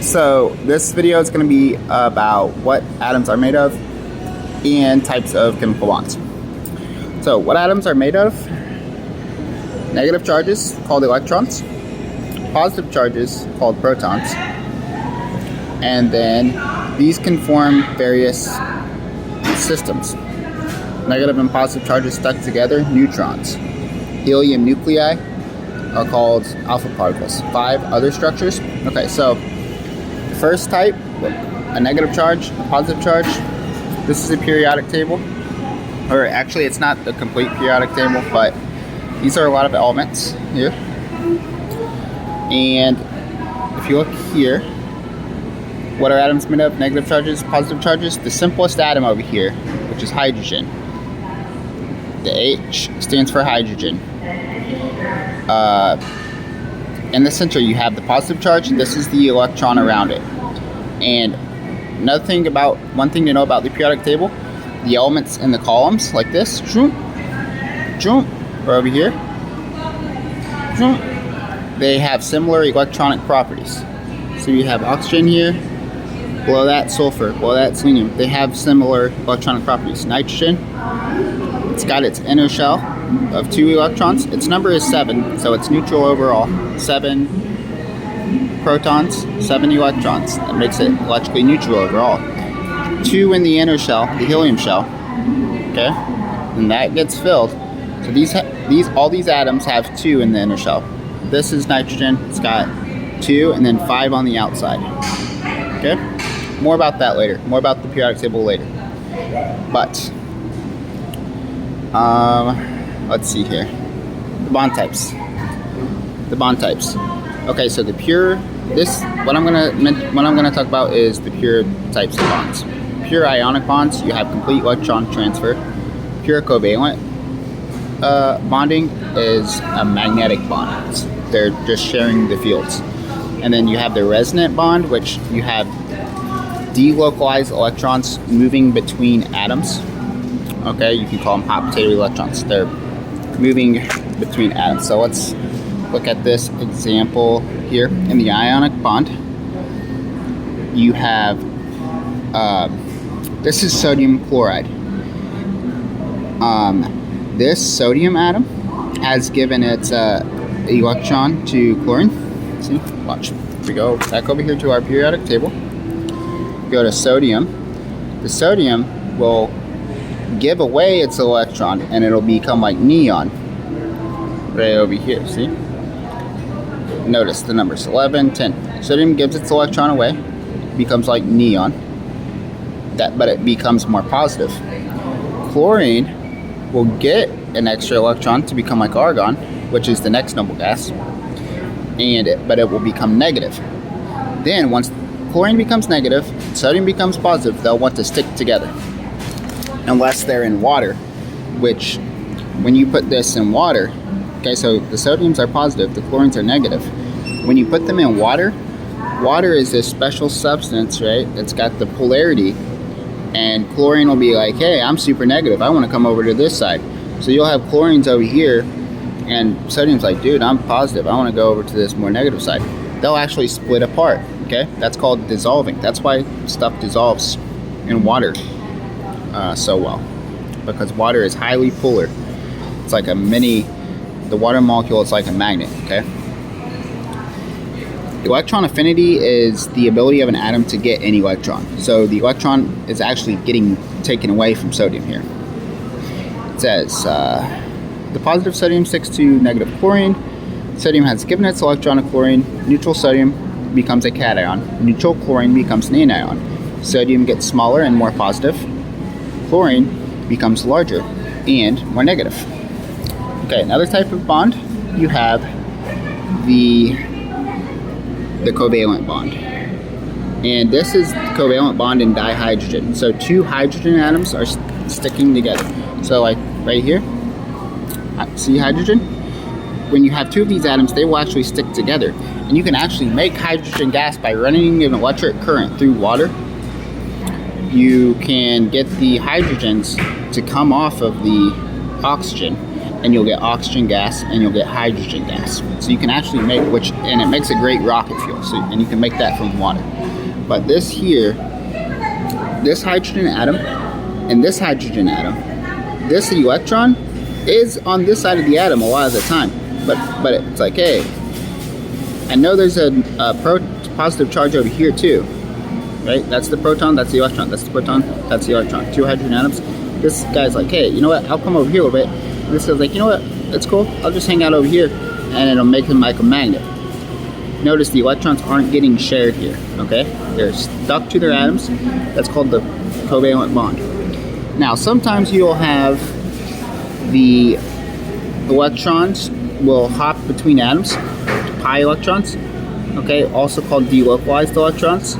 So this video is going to be about what atoms are made of and types of chemical bonds. So what atoms are made of? Negative charges called electrons, positive charges called protons, and then these can form various systems. Negative and positive charges stuck together, neutrons. Helium nuclei are called alpha particles. 5 other structures. Okay, so first type, a negative charge, a positive charge. This is a periodic table, or actually it's not the complete periodic table, but these are a lot of elements here. And if you look here, what are atoms made of? Negative charges, positive charges. The simplest atom over here, which is hydrogen. The H stands for hydrogen. In the center you have the positive charge. This is the electron around it. And one thing to know about the periodic table, the elements in the columns like this, or over here, they have similar electronic properties. So you have oxygen here, below that sulfur, below that selenium. They have similar electronic properties. Nitrogen, it's got its inner shell of 2 electrons. Its number is 7, so it's neutral overall. 7 protons, 7 electrons. That makes it electrically neutral overall. 2 in the inner shell, the helium shell. Okay, and that gets filled. So all these atoms have 2 in the inner shell. This is nitrogen. It's got 2 and then 5 on the outside. Okay, more about that later. More about the periodic table later. But let's see here. The bond types. Okay, so what I'm gonna talk about is the pure types of bonds. Pure ionic bonds, you have complete electron transfer. Pure covalent bonding is a magnetic bond. They're just sharing the fields. And then you have the resonant bond, which you have delocalized electrons moving between atoms. Okay, you can call them hot potato electrons. They're moving between atoms. So let's look at this example here. In the ionic bond, you have this is sodium chloride. This sodium atom has given its electron to chlorine. See, watch. We go back over here to our periodic table. Go to sodium. The sodium will give away its electron and it'll become like neon right over here. See, notice the numbers 11, 10. Sodium gives its electron away, becomes like neon, but it becomes more positive. Chlorine will get an extra electron to become like argon, which is the next noble gas, but it will become negative. Then once chlorine becomes negative, sodium becomes positive, they'll want to stick together. Unless they're in water, which when you put this in water, okay, so the sodiums are positive, the chlorines are negative. When you put them in water, water is this special substance, right? It's got the polarity, and chlorine will be like, hey, I'm super negative, I want to come over to this side. So you'll have chlorines over here, and sodium's like, dude, I'm positive, I want to go over to this more negative side. They'll actually split apart, okay? That's called dissolving. That's why stuff dissolves in water so well, because water is highly polar. It's like the water molecule is like a magnet, okay? Electron affinity is the ability of an atom to get an electron. So the electron is actually getting taken away from sodium here. It says the positive sodium sticks to negative chlorine. Sodium has given its electron to chlorine. Neutral sodium becomes a cation. Neutral chlorine becomes an anion. Sodium gets smaller and more positive. Chlorine becomes larger and more negative. Okay, another type of bond, you have the covalent bond. And this is the covalent bond in dihydrogen. So 2 hydrogen atoms are sticking together. So like right here, see hydrogen? When you have 2 of these atoms, they will actually stick together. And you can actually make hydrogen gas by running an electric current through water. You can get the hydrogens to come off of the oxygen and you'll get oxygen gas, and you'll get hydrogen gas. So you can actually make, and it makes a great rocket fuel. So, and you can make that from water. But this here, this hydrogen atom, and this hydrogen atom, this electron is on this side of the atom a lot of the time. But it's like, hey, I know there's a positive charge over here too, right? That's the proton, that's the electron, that's the proton, that's the electron. Two hydrogen atoms. This guy's like, hey, you know what? I'll come over here a little bit. And this guy's like, you know what? That's cool. I'll just hang out over here, and it'll make them like a magnet. Notice the electrons aren't getting shared here, okay? They're stuck to their atoms. That's called the covalent bond. Now, sometimes you'll have the electrons will hop between atoms, pi electrons, okay? Also called delocalized electrons.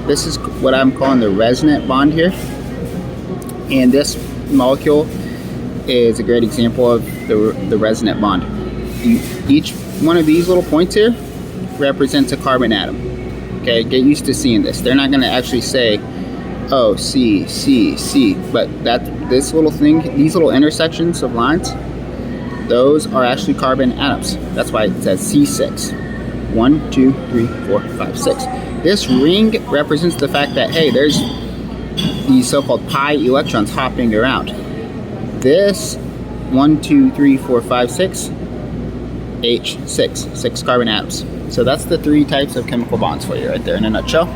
This is what I'm calling the resonant bond here. And this molecule is a great example of the resonant bond. Each one of these little points here represents a carbon atom. Okay, get used to seeing this. They're not going to actually say, oh, C, C, C, but this little thing, these little intersections of lines, those are actually carbon atoms. That's why it says C6. 1, 2, 3, 4, 5, 6. This ring represents the fact that, hey, there's these so-called pi electrons hopping around. This 1, 2, 3, 4, 5, 6, H6, 6 carbon atoms. So that's the 3 types of chemical bonds for you right there in a nutshell.